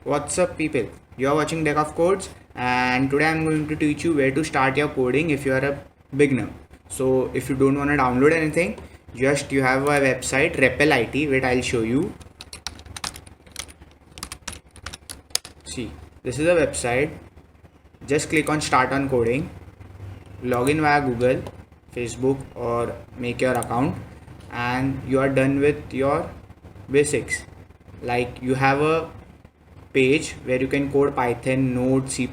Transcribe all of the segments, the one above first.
What's up people, you are watching Deck of Codes, and today I'm going to teach you where to start your coding if you are a beginner. So if you don't want to download anything, just you have a website repl.it, which I'll show you. See, this is a website. Just click on start on coding, log in via Google, Facebook, or make your account, and you are done with your basics. Like you have a page where you can code Python, Node, C++,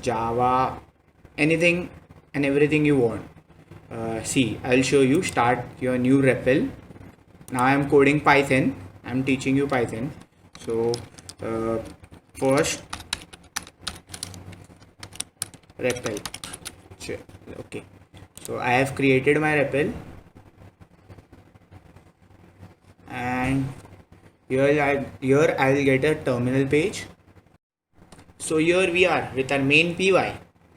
Java, anything and everything you want. See, I'll show you. Start your new REPL. Now I'm coding Python. I'm teaching you Python. So first REPL. Okay. So I have created my REPL, and here I'll get a terminal page. So here we are with our main py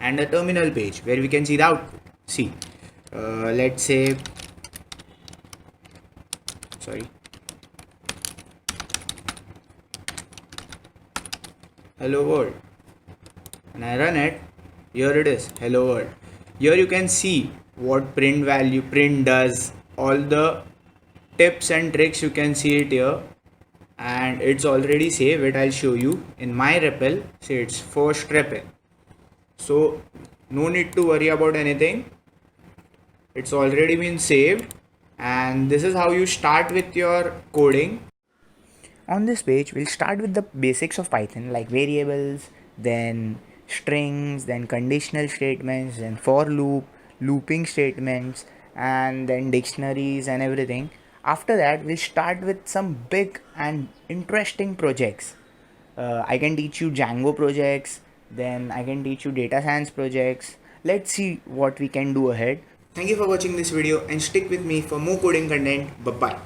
and a terminal page where we can see the output. See, let's say, hello world, and I run it. Here it is, hello world. Here you can see what print does, all the tips and tricks. You can see it here, and it's already saved. It I'll show you in my REPL. See, it's first REPL, so no need to worry about anything. It's already been saved, and this is how you start with your coding. On this page, we'll start with the basics of Python, like variables, then strings, then conditional statements, then for loop, looping statements, and then dictionaries and everything. After that, we'll start with some big and interesting projects. I can teach you Django projects, then I can teach you data science projects. Let's see what we can do ahead. Thank you for watching this video, and stick with me for more coding content. Bye bye.